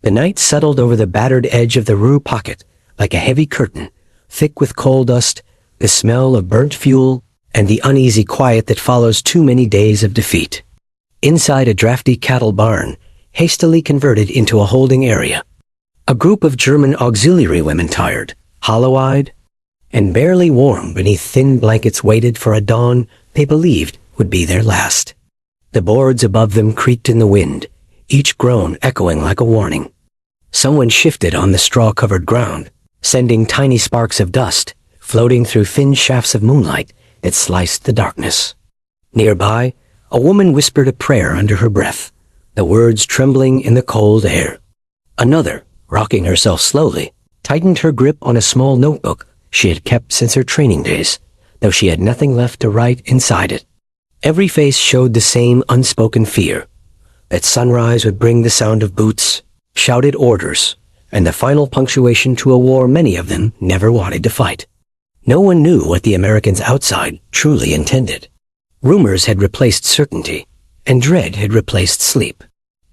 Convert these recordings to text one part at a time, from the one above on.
The night settled over the battered edge of the Rue Pocket like a heavy curtain, thick with coal dust, the smell of burnt fuel, and the uneasy quiet that follows too many days of defeat. Inside a drafty cattle barn, hastily converted into a holding area, a group of German auxiliary women, tired, hollow-eyed, and barely warm beneath thin blankets, waited for a dawn they believed would be their last. The boards above them creaked in the wind, each groan echoing like a warning. Someone shifted on the straw-covered ground, sending tiny sparks of dust floating through thin shafts of moonlight that sliced the darkness. Nearby, a woman whispered a prayer under her breath, the words trembling in the cold air. Another, rocking herself slowly, tightened her grip on a small notebook she had kept since her training days, though she had nothing left to write inside it. Every face showed the same unspoken fear, that sunrise would bring the sound of boots, shouted orders, and the final punctuation to a war many of them never wanted to fight. No one knew what the Americans outside truly intended. Rumors had replaced certainty, and dread had replaced sleep.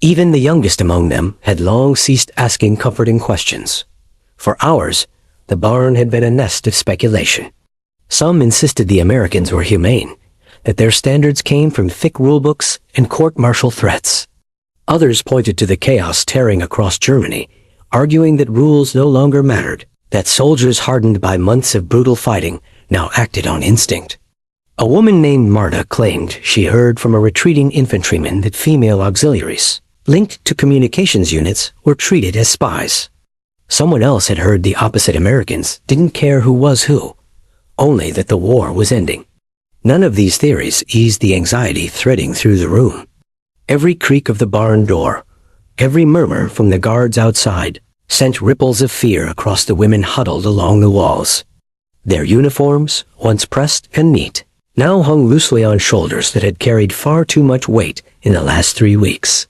Even the youngest among them had long ceased asking comforting questions. For hours, the barn had been a nest of speculation. Some insisted the Americans were humane, that their standards came from thick rulebooks and court-martial threats. Others pointed to the chaos tearing across Germany, arguing that rules no longer mattered, that soldiers hardened by months of brutal fighting now acted on instinct. A woman named Marta claimed she heard from a retreating infantryman that female auxiliaries, linked to communications units, were treated as spies. Someone else had heard the opposite. Americans didn't care who was who, only that the war was ending. None of these theories eased the anxiety threading through the room. Every creak of the barn door, every murmur from the guards outside, sent ripples of fear across the women huddled along the walls. Their uniforms, once pressed and neat, now hung loosely on shoulders that had carried far too much weight in the last 3 weeks.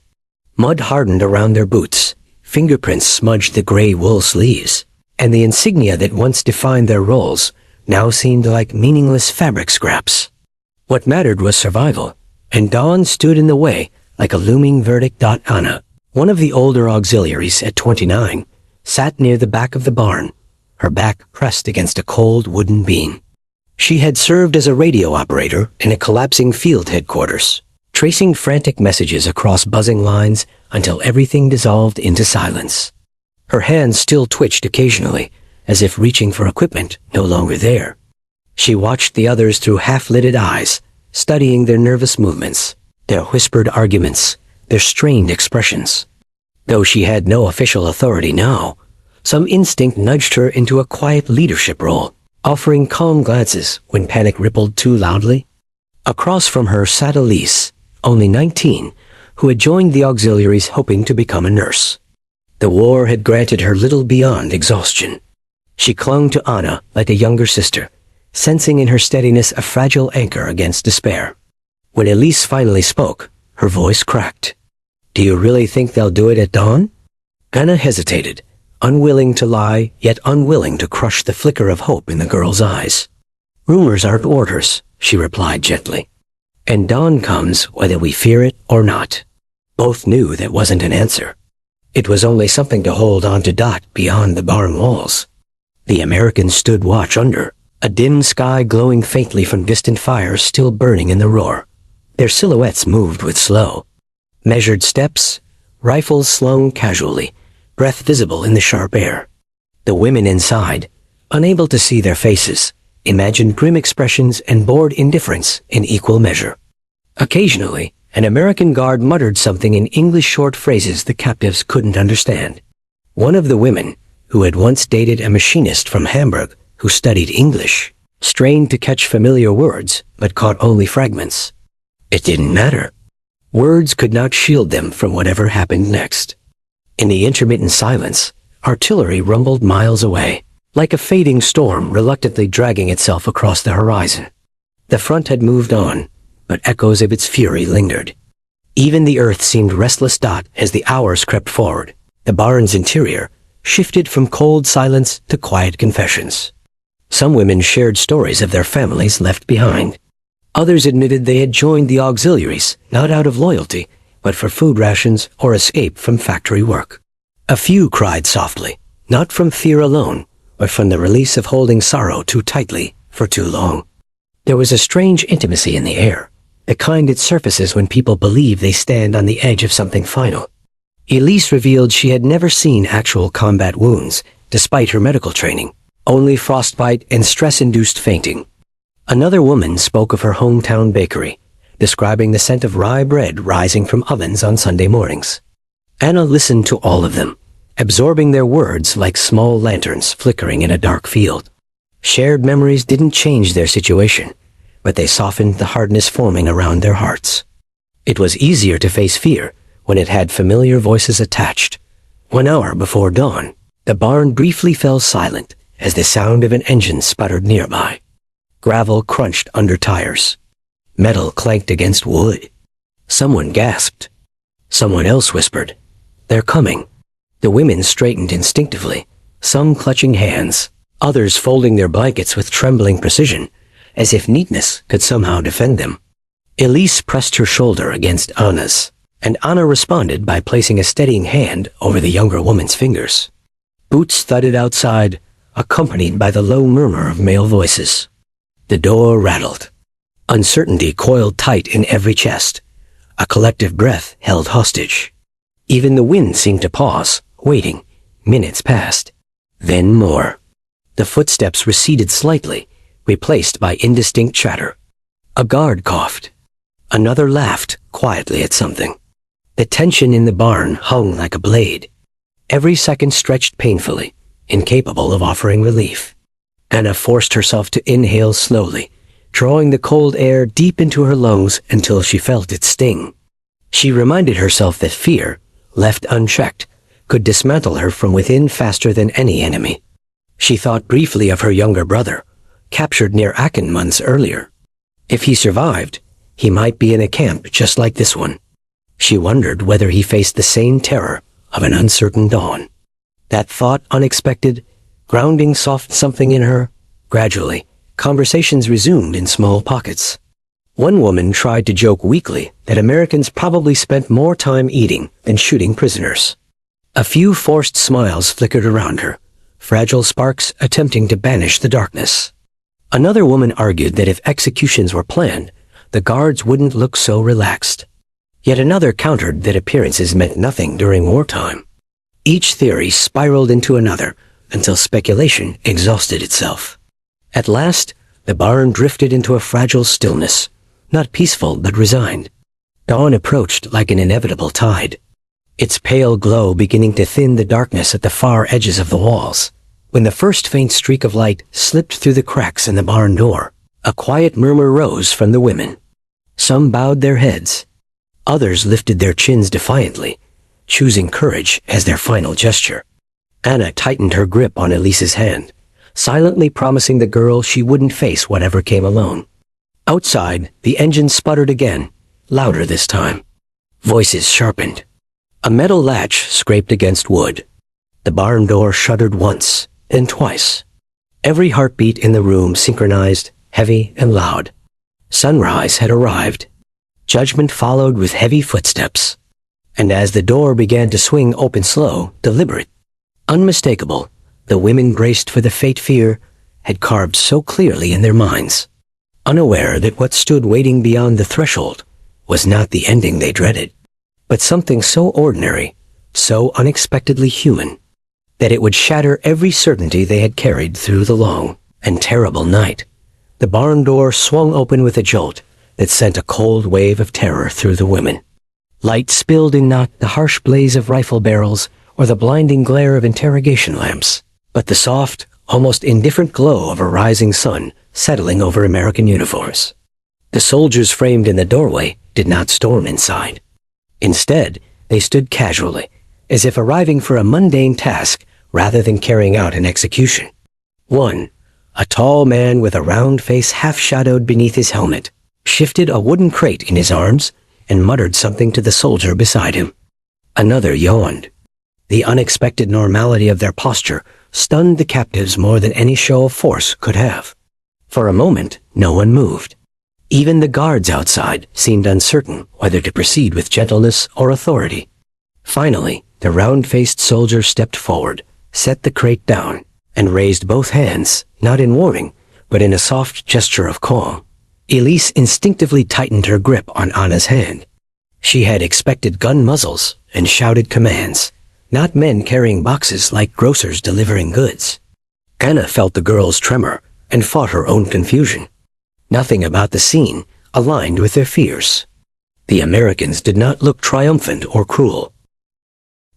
Mud hardened around their boots, fingerprints smudged the gray wool sleeves, and the insignia that once defined their roles now seemed like meaningless fabric scraps. What mattered was survival, and dawn stood in the way like a looming verdict. Anna, one of the older auxiliaries at 29, sat near the back of the barn, her back pressed against a cold wooden beam. She had served as a radio operator in a collapsing field headquarters, tracing frantic messages across buzzing lines until everything dissolved into silence. Her hands still twitched occasionally, as if reaching for equipment no longer there. She watched the others through half-lidded eyes, studying their nervous movements, their whispered arguments, their strained expressions. Though she had no official authority now, some instinct nudged her into a quiet leadership role, offering calm glances when panic rippled too loudly. Across from her sat Elise, only 19, who had joined the auxiliaries hoping to become a nurse. The war had granted her little beyond exhaustion. She clung to Anna like a younger sister, sensing in her steadiness a fragile anchor against despair. When Elise finally spoke, her voice cracked. "Do you really think they'll do it at dawn?" Anna hesitated, unwilling to lie, yet unwilling to crush the flicker of hope in the girl's eyes. "Rumors aren't orders," she replied gently. "And dawn comes whether we fear it or not." Both knew that wasn't an answer. It was only something to hold on to. Beyond the barn walls, the Americans stood watch under, a dim sky glowing faintly from distant fires still burning in the roar. Their silhouettes moved with slow, measured steps, rifles slung casually, breath visible in the sharp air. The women inside, unable to see their faces, imagined grim expressions and bored indifference in equal measure. Occasionally, an American guard muttered something in English short phrases the captives couldn't understand. One of the women, who had once dated a machinist from Hamburg who studied English, strained to catch familiar words but caught only fragments. It didn't matter. Words could not shield them from whatever happened next. In the intermittent silence, artillery rumbled miles away, like a fading storm reluctantly dragging itself across the horizon. The front had moved on, but echoes of its fury lingered. Even the earth seemed restless. As the hours crept forward, the barn's interior shifted from cold silence to quiet confessions. Some women shared stories of their families left behind. Others admitted they had joined the auxiliaries, not out of loyalty, but for food rations or escape from factory work. A few cried softly, not from fear alone, but from the release of holding sorrow too tightly for too long. There was a strange intimacy in the air, the kind that surfaces when people believe they stand on the edge of something final. Elise revealed she had never seen actual combat wounds, despite her medical training, only frostbite and stress-induced fainting. Another woman spoke of her hometown bakery, describing the scent of rye bread rising from ovens on Sunday mornings. Anna listened to all of them, absorbing their words like small lanterns flickering in a dark field. Shared memories didn't change their situation, but they softened the hardness forming around their hearts. It was easier to face fear when it had familiar voices attached. 1 hour before dawn, the barn briefly fell silent as the sound of an engine sputtered nearby. Gravel crunched under tires. Metal clanked against wood. Someone gasped. Someone else whispered, "They're coming." The women straightened instinctively, some clutching hands, others folding their blankets with trembling precision, as if neatness could somehow defend them. Elise pressed her shoulder against Anna's, and Anna responded by placing a steadying hand over the younger woman's fingers. Boots thudded outside, accompanied by the low murmur of male voices. The door rattled. Uncertainty coiled tight in every chest. A collective breath held hostage. Even the wind seemed to pause, waiting. Minutes passed. Then more. The footsteps receded slightly, replaced by indistinct chatter. A guard coughed. Another laughed quietly at something. The tension in the barn hung like a blade. Every second stretched painfully, incapable of offering relief. Anna forced herself to inhale slowly, drawing the cold air deep into her lungs until she felt its sting. She reminded herself that fear, left unchecked, could dismantle her from within faster than any enemy. She thought briefly of her younger brother, captured near Aachen months earlier. If he survived, he might be in a camp just like this one. She wondered whether he faced the same terror of an uncertain dawn. That thought unexpected, grounding soft something in her. Gradually, conversations resumed in small pockets. One woman tried to joke weakly that Americans probably spent more time eating than shooting prisoners. A few forced smiles flickered around her, fragile sparks attempting to banish the darkness. Another woman argued that if executions were planned, the guards wouldn't look so relaxed. Yet another countered that appearances meant nothing during wartime. Each theory spiraled into another until speculation exhausted itself. At last, the barn drifted into a fragile stillness, not peaceful but resigned. Dawn approached like an inevitable tide, its pale glow beginning to thin the darkness at the far edges of the walls. When the first faint streak of light slipped through the cracks in the barn door, a quiet murmur rose from the women. Some bowed their heads. Others lifted their chins defiantly, choosing courage as their final gesture. Anna tightened her grip on Elise's hand, silently promising the girl she wouldn't face whatever came alone. Outside, the engine sputtered again, louder this time. Voices sharpened. A metal latch scraped against wood. The barn door shuddered once, then twice. Every heartbeat in the room synchronized, heavy and loud. Sunrise had arrived. Judgment followed with heavy footsteps. And as the door began to swing open slow, deliberate, unmistakable, the women braced for the fate fear had carved so clearly in their minds, unaware that what stood waiting beyond the threshold was not the ending they dreaded, but something so ordinary, so unexpectedly human, that it would shatter every certainty they had carried through the long and terrible night. The barn door swung open with a jolt that sent a cold wave of terror through the women. Light spilled in not the harsh blaze of rifle barrels or the blinding glare of interrogation lamps, but the soft, almost indifferent glow of a rising sun settling over American uniforms. The soldiers framed in the doorway did not storm inside. Instead, they stood casually, as if arriving for a mundane task rather than carrying out an execution. One, a tall man with a round face half-shadowed beneath his helmet, shifted a wooden crate in his arms and muttered something to the soldier beside him. Another yawned. The unexpected normality of their posture stunned the captives more than any show of force could have. For a moment, no one moved. Even the guards outside seemed uncertain whether to proceed with gentleness or authority. Finally, The round-faced soldier stepped forward, set the crate down, and raised both hands, not in warning, but in a soft gesture of calm. Elise instinctively tightened her grip on Anna's hand. She had expected gun muzzles and shouted commands, not men carrying boxes like grocers delivering goods. Anna felt the girl's tremor and fought her own confusion. Nothing about the scene aligned with their fears. The Americans did not look triumphant or cruel.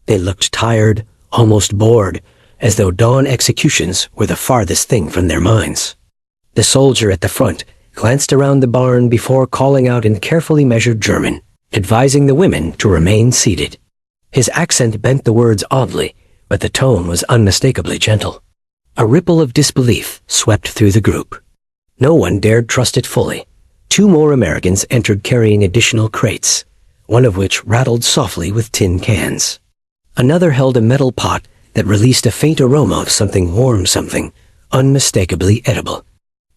They looked tired, almost bored, as though dawn executions were the farthest thing from their minds. The soldier at the front glanced around the barn before calling out in carefully measured German, advising the women to remain seated. His accent bent the words oddly, but the tone was unmistakably gentle. A ripple of disbelief swept through the group. No one dared trust it fully. 2 more Americans entered carrying additional crates, one of which rattled softly with tin cans. Another held a metal pot that released a faint aroma of something warm, something unmistakably edible.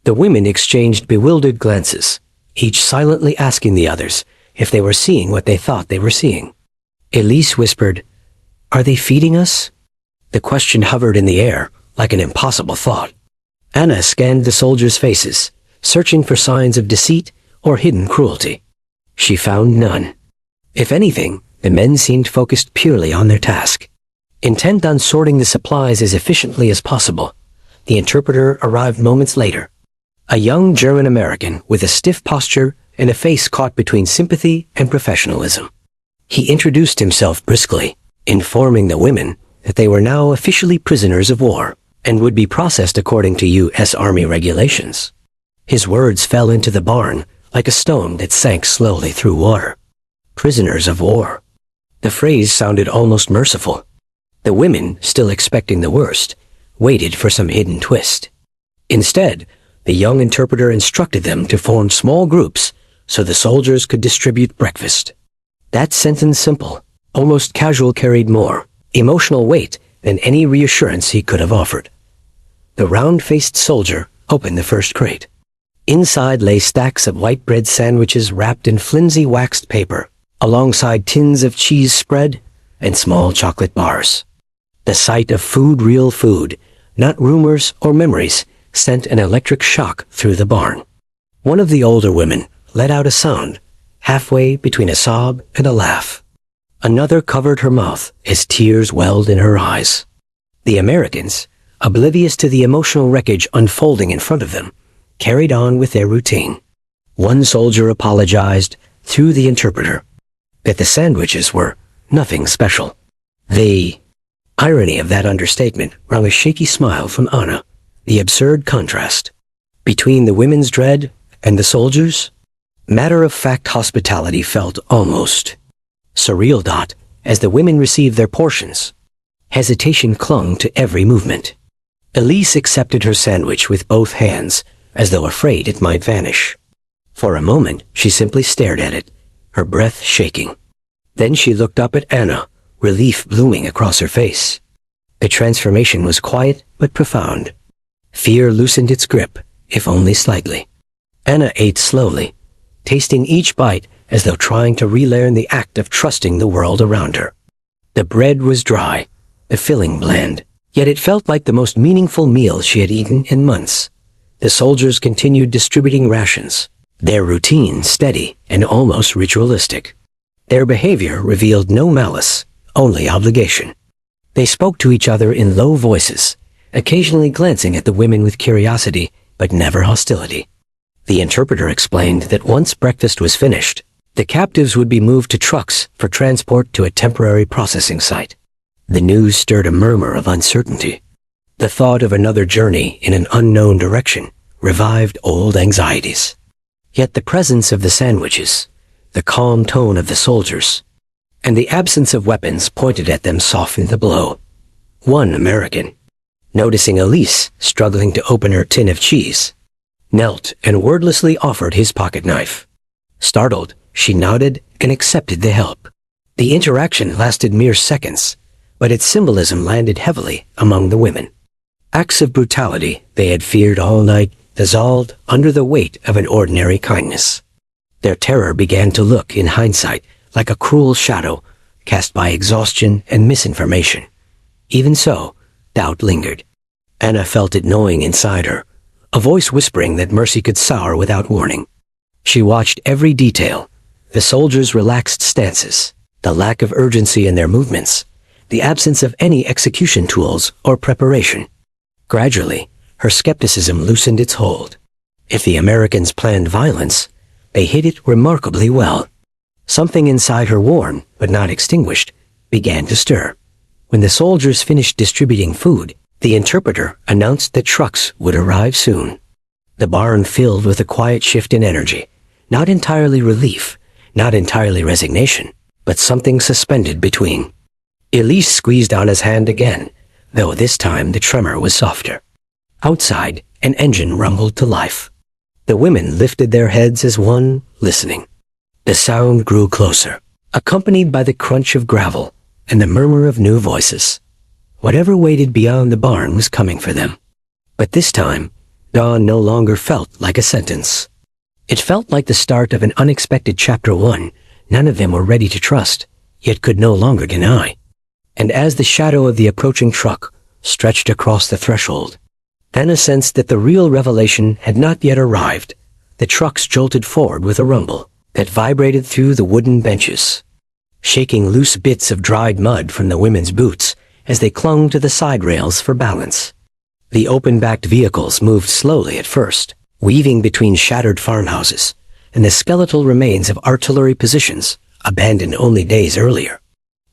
The women exchanged bewildered glances, each silently asking the others if they were seeing what they thought they were seeing. Elise whispered, "Are they feeding us?" The question hovered in the air, like an impossible thought. Anna scanned the soldiers' faces, searching for signs of deceit or hidden cruelty. She found none. If anything, the men seemed focused purely on their task. Intent on sorting the supplies as efficiently as possible, the interpreter arrived moments later. A young German-American with a stiff posture and a face caught between sympathy and professionalism. He introduced himself briskly, informing the women that they were now officially prisoners of war and would be processed according to U.S. Army regulations. His words fell into the barn like a stone that sank slowly through water. Prisoners of war. The phrase sounded almost merciful. The women, still expecting the worst, waited for some hidden twist. Instead, the young interpreter instructed them to form small groups so the soldiers could distribute breakfast. That sentence, simple, almost casual, carried more emotional weight than any reassurance he could have offered. The round-faced soldier opened the first crate. Inside lay stacks of white bread sandwiches wrapped in flimsy waxed paper, alongside tins of cheese spread and small chocolate bars. The sight of food, real food, not rumors or memories, sent an electric shock through the barn. One of the older women let out a sound, halfway between a sob and a laugh. Another covered her mouth as tears welled in her eyes. The Americans, oblivious to the emotional wreckage unfolding in front of them, carried on with their routine. One soldier apologized, through the interpreter, that the sandwiches were nothing special. The irony of that understatement wrung a shaky smile from Anna, the absurd contrast between the women's dread and the soldiers. Matter-of-fact hospitality felt almost surreal. As the women received their portions, hesitation clung to every movement. Elise accepted her sandwich with both hands, as though afraid it might vanish. For a moment, she simply stared at it, her breath shaking. Then she looked up at Anna, relief blooming across her face. The transformation was quiet but profound. Fear loosened its grip, if only slightly. Anna ate slowly, tasting each bite as though trying to relearn the act of trusting the world around her. The bread was dry, the filling bland, yet it felt like the most meaningful meal she had eaten in months. The soldiers continued distributing rations, their routine steady and almost ritualistic. Their behavior revealed no malice, only obligation. They spoke to each other in low voices, occasionally glancing at the women with curiosity, but never hostility. The interpreter explained that once breakfast was finished, the captives would be moved to trucks for transport to a temporary processing site. The news stirred a murmur of uncertainty. The thought of another journey in an unknown direction revived old anxieties. Yet the presence of the sandwiches, the calm tone of the soldiers, and the absence of weapons pointed at them softened the blow. One American, noticing Elise struggling to open her tin of cheese, knelt and wordlessly offered his pocket knife. Startled, she nodded and accepted the help. The interaction lasted mere seconds, but its symbolism landed heavily among the women. Acts of brutality they had feared all night dissolved under the weight of an ordinary kindness. Their terror began to look, in hindsight, like a cruel shadow cast by exhaustion and misinformation. Even so, doubt lingered. Anna felt it gnawing inside her, a voice whispering that mercy could sour without warning. She watched every detail, the soldiers' relaxed stances, the lack of urgency in their movements, the absence of any execution tools or preparation. Gradually, her skepticism loosened its hold. If the Americans planned violence, they hid it remarkably well. Something inside her, warm but not extinguished, began to stir. When the soldiers finished distributing food, the interpreter announced that trucks would arrive soon. The barn filled with a quiet shift in energy, not entirely relief, not entirely resignation, but something suspended between. Elise squeezed Anna's hand again, though this time the tremor was softer. Outside, an engine rumbled to life. The women lifted their heads as one, listening. The sound grew closer, accompanied by the crunch of gravel and the murmur of new voices. Whatever waited beyond the barn was coming for them. But this time, dawn no longer felt like a sentence. It felt like the start of an unexpected chapter 1 none of them were ready to trust, yet could no longer deny. And as the shadow of the approaching truck stretched across the threshold, Anna sensed that the real revelation had not yet arrived. The trucks jolted forward with a rumble that vibrated through the wooden benches, shaking loose bits of dried mud from the women's boots as they clung to the side rails for balance. The open-backed vehicles moved slowly at first, weaving between shattered farmhouses and the skeletal remains of artillery positions abandoned only days earlier.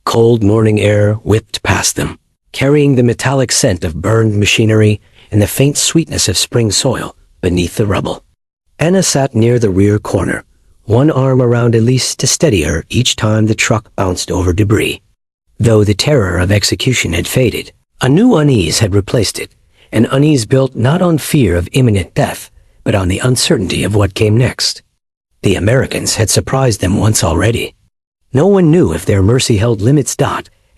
Cold morning air whipped past them, carrying the metallic scent of burned machinery and the faint sweetness of spring soil beneath the rubble. Anna sat near the rear corner, one arm around Elise to steady her each time the truck bounced over debris. Though the terror of execution had faded, a new unease had replaced it, an unease built not on fear of imminent death, but on the uncertainty of what came next. The Americans had surprised them once already. No one knew if their mercy held limits.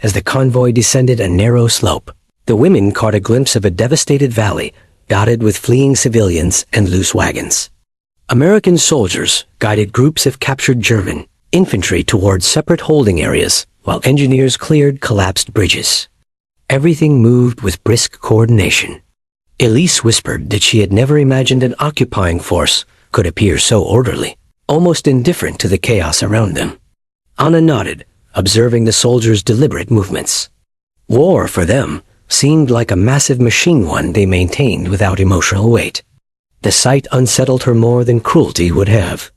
As the convoy descended a narrow slope, the women caught a glimpse of a devastated valley dotted with fleeing civilians and loose wagons. American soldiers guided groups of captured German infantry towards separate holding areas, while engineers cleared collapsed bridges. Everything moved with brisk coordination. Elise whispered that she had never imagined an occupying force could appear so orderly, almost indifferent to the chaos around them. Anna nodded, observing the soldiers' deliberate movements. War, for them, seemed like a massive machine, one they maintained without emotional weight. The sight unsettled her more than cruelty would have.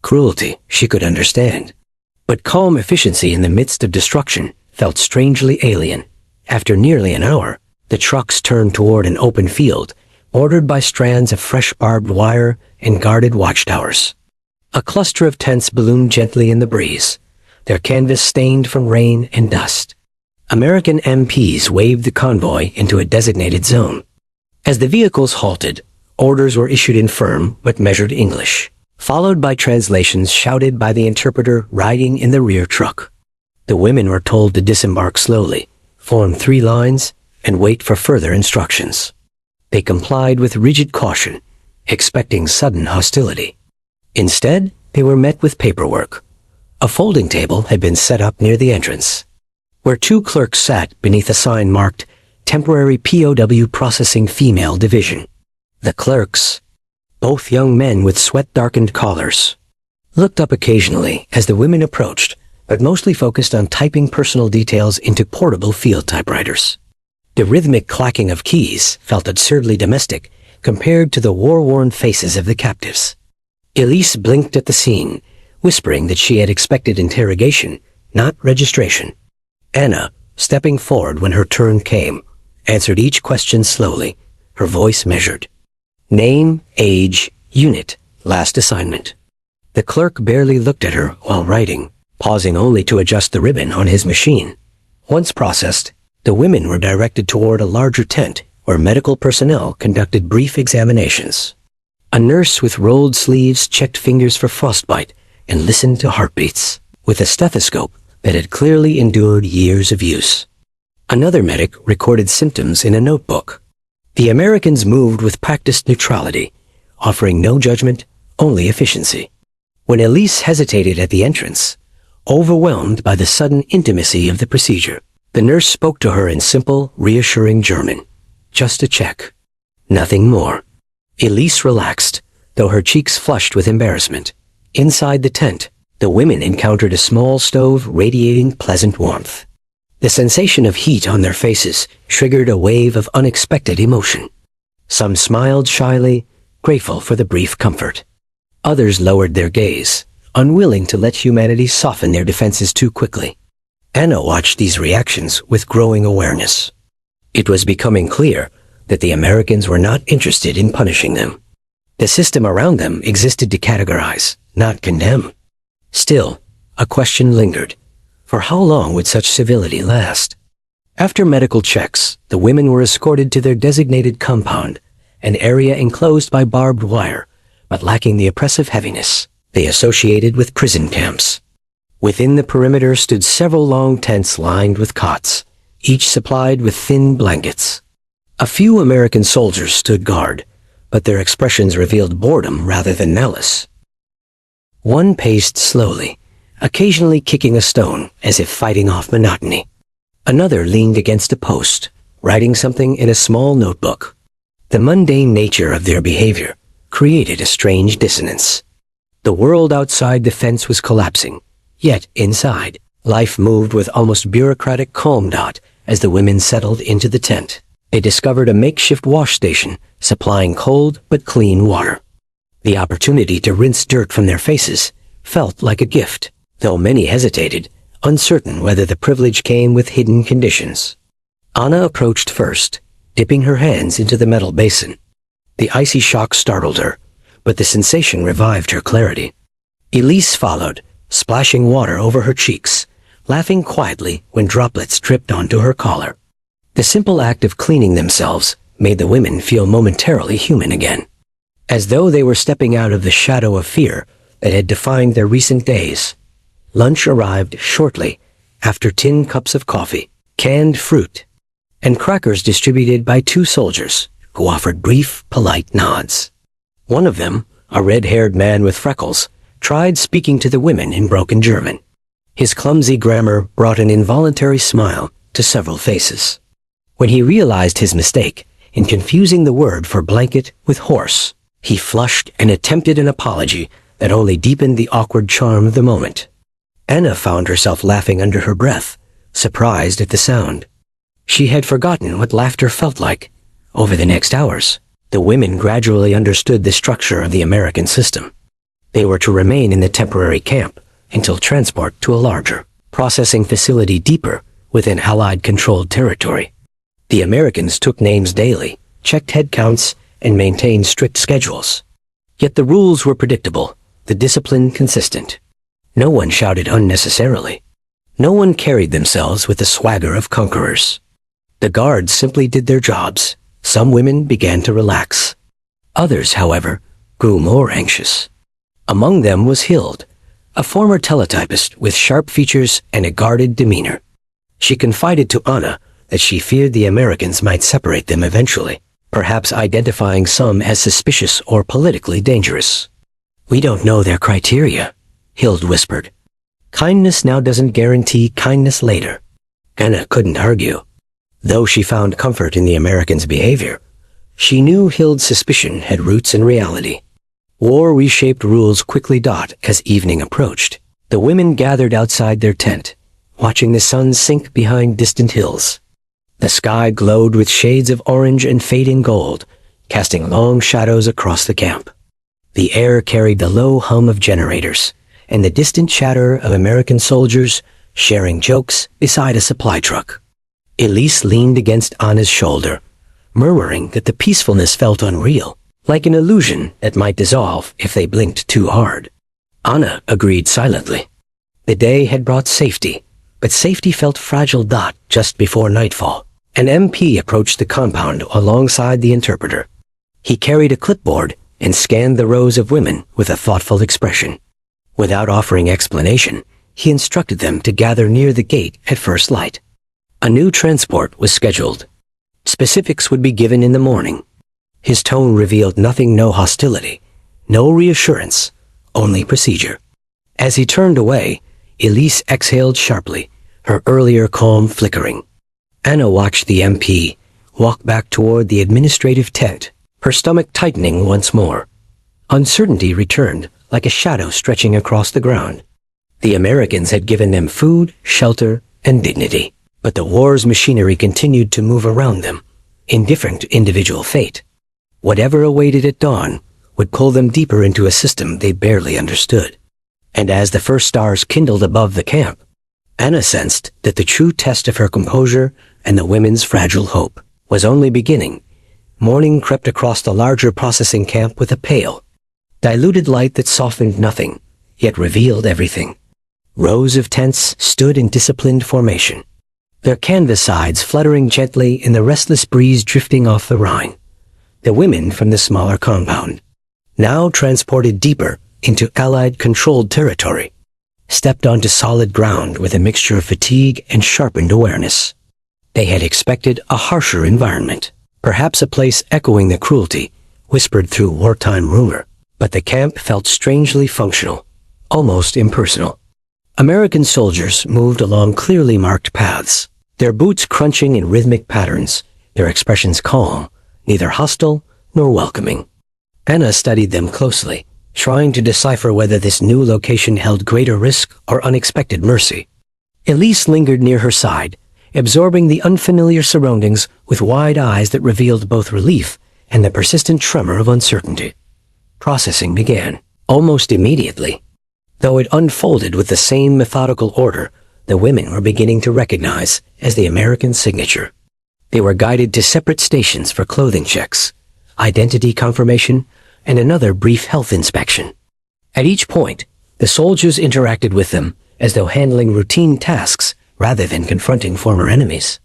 Cruelty she could understand, but calm efficiency in the midst of destruction felt strangely alien. After nearly an hour, the trucks turned toward an open field, bordered by strands of fresh barbed wire and guarded watchtowers. A cluster of tents ballooned gently in the breeze, their canvas stained from rain and dust. American MPs waved the convoy into a designated zone. As the vehicles halted, orders were issued in firm but measured English, followed by translations shouted by the interpreter riding in the rear truck. The women were told to disembark slowly, form 3 lines, and wait for further instructions. They complied with rigid caution, expecting sudden hostility. Instead, they were met with paperwork. A folding table had been set up near the entrance, where 2 clerks sat beneath a sign marked Temporary POW Processing Female Division. The clerks, both young men with sweat-darkened collars, looked up occasionally as the women approached, but mostly focused on typing personal details into portable field typewriters. The rhythmic clacking of keys felt absurdly domestic compared to the war-worn faces of the captives. Elise blinked at the scene, whispering that she had expected interrogation, not registration. Anna, stepping forward when her turn came, answered each question slowly, her voice measured. Name, age, unit, last assignment. The clerk barely looked at her while writing, pausing only to adjust the ribbon on his machine. Once processed, the women were directed toward a larger tent where medical personnel conducted brief examinations. A nurse with rolled sleeves checked fingers for frostbite and listened to heartbeats with a stethoscope that had clearly endured years of use. Another medic recorded symptoms in a notebook. The Americans moved with practiced neutrality, offering no judgment, only efficiency. When Elise hesitated at the entrance, Overwhelmed by the sudden intimacy of the procedure, the nurse spoke to her in simple, reassuring German. Just a check. Nothing more. Elise relaxed, though her cheeks flushed with embarrassment. Inside the tent, the women encountered a small stove radiating pleasant warmth. The sensation of heat on their faces triggered a wave of unexpected emotion. Some smiled shyly, grateful for the brief comfort. Others lowered their gaze, unwilling to let humanity soften their defenses too quickly. Anna watched these reactions with growing awareness. It was becoming clear that the Americans were not interested in punishing them. The system around them existed to categorize, not condemn. Still, a question lingered. For how long would such civility last? After medical checks, the women were escorted to their designated compound, an area enclosed by barbed wire, but lacking the oppressive heaviness they associated with prison camps. Within the perimeter stood several long tents lined with cots, each supplied with thin blankets. A few American soldiers stood guard, but their expressions revealed boredom rather than malice. One paced slowly, occasionally kicking a stone as if fighting off monotony. Another leaned against a post, writing something in a small notebook. The mundane nature of their behavior created a strange dissonance. The world outside the fence was collapsing, yet inside, life moved with almost bureaucratic calm. As the women settled into the tent, they discovered a makeshift wash station supplying cold but clean water. The opportunity to rinse dirt from their faces felt like a gift, though many hesitated, uncertain whether the privilege came with hidden conditions. Anna approached first, dipping her hands into the metal basin. The icy shock startled her, but the sensation revived her clarity. Elise followed, splashing water over her cheeks, laughing quietly when droplets dripped onto her collar. The simple act of cleaning themselves made the women feel momentarily human again, as though they were stepping out of the shadow of fear that had defined their recent days. Lunch arrived shortly, after tin cups of coffee, canned fruit, and crackers distributed by two soldiers who offered brief, polite nods. One of them, a red-haired man with freckles, tried speaking to the women in broken German. His clumsy grammar brought an involuntary smile to several faces. When he realized his mistake in confusing the word for blanket with horse, he flushed and attempted an apology that only deepened the awkward charm of the moment. Anna found herself laughing under her breath, surprised at the sound. She had forgotten what laughter felt like. Over the next hours, the women gradually understood the structure of the American system. They were to remain in the temporary camp until transport to a larger, processing facility deeper within Allied-controlled territory. The Americans took names daily, checked head counts, and maintained strict schedules. Yet the rules were predictable, the discipline consistent. No one shouted unnecessarily. No one carried themselves with the swagger of conquerors. The guards simply did their jobs. Some women began to relax. Others, however, grew more anxious. Among them was Hild, a former teletypist with sharp features and a guarded demeanor. She confided to Anna that she feared the Americans might separate them eventually, perhaps identifying some as suspicious or politically dangerous. "We don't know their criteria," Hild whispered. "Kindness now doesn't guarantee kindness later." Anna couldn't argue. Though she found comfort in the Americans' behavior, she knew Hild's suspicion had roots in reality. War reshaped rules quickly. As evening approached, the women gathered outside their tent, watching the sun sink behind distant hills. The sky glowed with shades of orange and fading gold, casting long shadows across the camp. The air carried the low hum of generators and the distant chatter of American soldiers sharing jokes beside a supply truck. Elise leaned against Anna's shoulder, murmuring that the peacefulness felt unreal, like an illusion that might dissolve if they blinked too hard. Anna agreed silently. The day had brought safety, but safety felt fragile. Just before nightfall, an MP approached the compound alongside the interpreter. He carried a clipboard and scanned the rows of women with a thoughtful expression. Without offering explanation, he instructed them to gather near the gate at first light. A new transport was scheduled. Specifics would be given in the morning. His tone revealed nothing, no hostility, no reassurance, only procedure. As he turned away, Elise exhaled sharply, her earlier calm flickering. Anna watched the MP walk back toward the administrative tent, her stomach tightening once more. Uncertainty returned, like a shadow stretching across the ground. The Americans had given them food, shelter, and dignity, but the war's machinery continued to move around them, indifferent to individual fate. Whatever awaited at dawn would pull them deeper into a system they barely understood. And as the first stars kindled above the camp, Anna sensed that the true test of her composure and the women's fragile hope was only beginning. Morning crept across the larger processing camp with a pale, diluted light that softened nothing, yet revealed everything. Rows of tents stood in disciplined formation, their canvas sides fluttering gently in the restless breeze drifting off the Rhine. The women from the smaller compound, now transported deeper into Allied-controlled territory, stepped onto solid ground with a mixture of fatigue and sharpened awareness. They had expected a harsher environment, perhaps a place echoing the cruelty whispered through wartime rumor, but the camp felt strangely functional, almost impersonal. American soldiers moved along clearly marked paths, their boots crunching in rhythmic patterns, their expressions calm, neither hostile nor welcoming. Anna studied them closely, trying to decipher whether this new location held greater risk or unexpected mercy. Elise lingered near her side, absorbing the unfamiliar surroundings with wide eyes that revealed both relief and the persistent tremor of uncertainty. Processing began, almost immediately. Though it unfolded with the same methodical order the women were beginning to recognize as the American signature. They were guided to separate stations for clothing checks, identity confirmation, and another brief health inspection. At each point, the soldiers interacted with them as though handling routine tasks rather than confronting former enemies.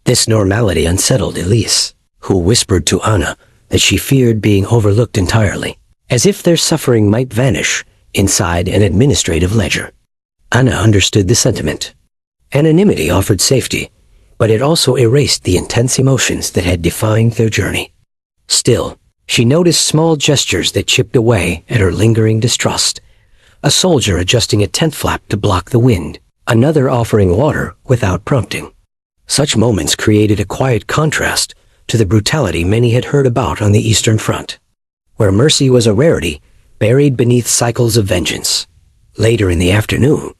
This normality unsettled Elise, who whispered to Anna that she feared being overlooked entirely, as if their suffering might vanish inside an administrative ledger. Anna understood the sentiment. Anonymity offered safety, but it also erased the intense emotions that had defined their journey. Still, she noticed small gestures that chipped away at her lingering distrust. A soldier adjusting a tent flap to block the wind, another offering water without prompting. Such moments created a quiet contrast to the brutality many had heard about on the Eastern Front, where mercy was a rarity buried beneath cycles of vengeance. Later in the afternoon,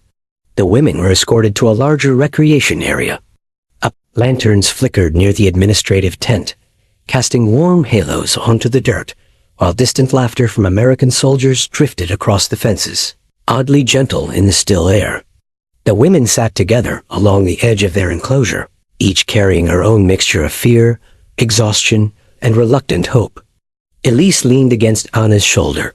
the women were escorted to a larger recreation area. Lanterns flickered near the administrative tent, casting warm halos onto the dirt, while distant laughter from American soldiers drifted across the fences, oddly gentle in the still air. The women sat together along the edge of their enclosure, each carrying her own mixture of fear, exhaustion, and reluctant hope. Elise leaned against Anna's shoulder,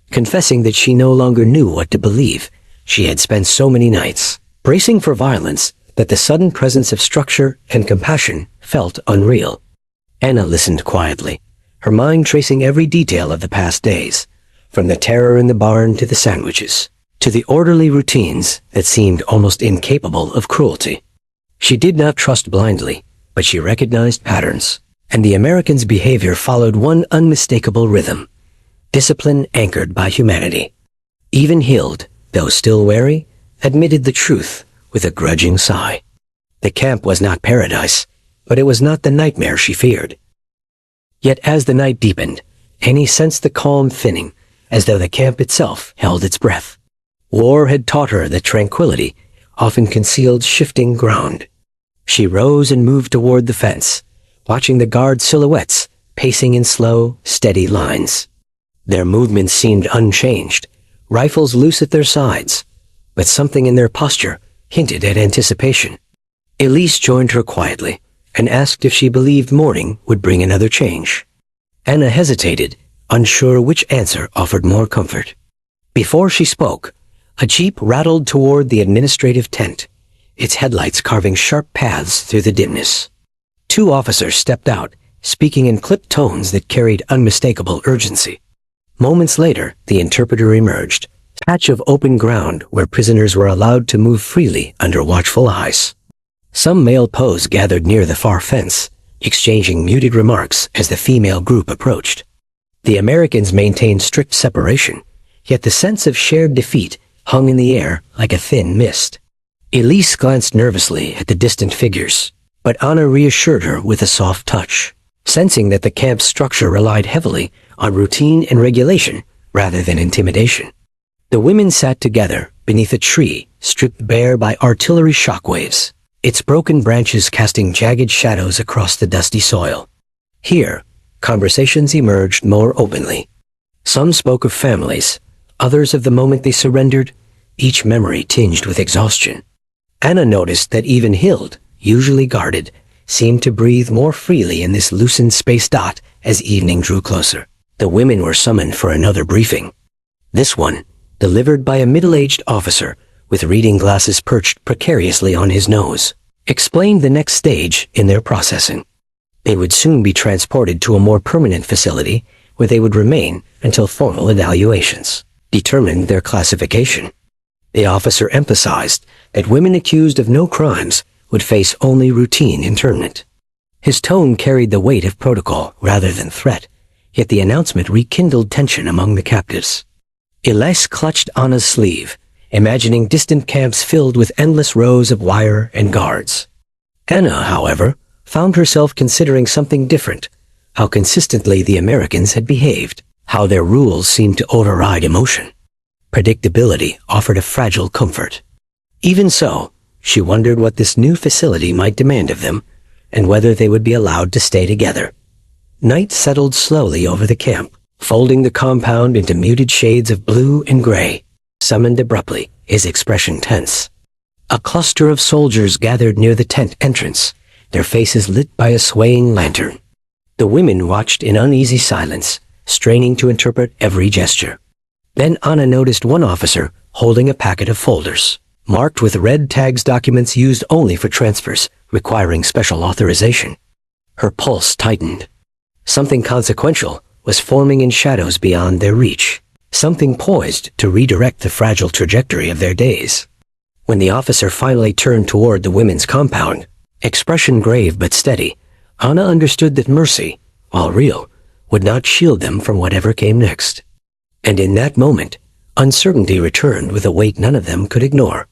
confessing that she no longer knew what to believe. She had spent so many nights bracing for violence that the sudden presence of structure and compassion felt unreal. Anna listened quietly, her mind tracing every detail of the past days, from the terror in the barn to the sandwiches, to the orderly routines that seemed almost incapable of cruelty. She did not trust blindly, but she recognized patterns, and the Americans' behavior followed one unmistakable rhythm: discipline anchored by humanity. Even Hild, though still wary, admitted the truth with a grudging sigh. The camp was not paradise, but it was not the nightmare she feared. Yet as the night deepened, Annie sensed the calm thinning, as though the camp itself held its breath. War had taught her that tranquility often concealed shifting ground. She rose and moved toward the fence, watching the guard silhouettes pacing in slow, steady lines. Their movements seemed unchanged, rifles loose at their sides, but something in their posture hinted at anticipation. Elise joined her quietly and asked if she believed morning would bring another change. Anna hesitated, unsure which answer offered more comfort. Before she spoke, a jeep rattled toward the administrative tent, its headlights carving sharp paths through the dimness. Two officers stepped out, speaking in clipped tones that carried unmistakable urgency. Moments later, the interpreter emerged, a patch of open ground where prisoners were allowed to move freely under watchful eyes. Some male POWs gathered near the far fence, exchanging muted remarks as the female group approached. The Americans maintained strict separation, yet the sense of shared defeat hung in the air like a thin mist. Elise glanced nervously at the distant figures, but Anna reassured her with a soft touch, sensing that the camp's structure relied heavily on routine and regulation rather than intimidation. The women sat together beneath a tree stripped bare by artillery shockwaves, its broken branches casting jagged shadows across the dusty soil. Here, conversations emerged more openly. Some spoke of families, others of the moment they surrendered, each memory tinged with exhaustion. Anna noticed that even Hild, usually guarded, seemed to breathe more freely in this loosened space dot as evening drew closer. The women were summoned for another briefing. This one, delivered by a middle-aged officer with reading glasses perched precariously on his nose, explained the next stage in their processing. They would soon be transported to a more permanent facility where they would remain until formal evaluations determined their classification. The officer emphasized that women accused of no crimes would face only routine internment. His tone carried the weight of protocol rather than threat, yet the announcement rekindled tension among the captives. Elise clutched Anna's sleeve, imagining distant camps filled with endless rows of wire and guards. Anna, however, found herself considering something different: how consistently the Americans had behaved, how their rules seemed to override emotion. Predictability offered a fragile comfort. Even so, she wondered what this new facility might demand of them, and whether they would be allowed to stay together. Night settled slowly over the camp, folding the compound into muted shades of blue and gray. Summoned abruptly, his expression tense. A cluster of soldiers gathered near the tent entrance, their faces lit by a swaying lantern. The women watched in uneasy silence, straining to interpret every gesture. Then Anna noticed one officer holding a packet of folders, marked with red tags, documents used only for transfers, requiring special authorization. Her pulse tightened. Something consequential was forming in shadows beyond their reach, something poised to redirect the fragile trajectory of their days. When the officer finally turned toward the women's compound, expression grave but steady, Anna understood that mercy, while real, would not shield them from whatever came next. And in that moment, uncertainty returned with a weight none of them could ignore.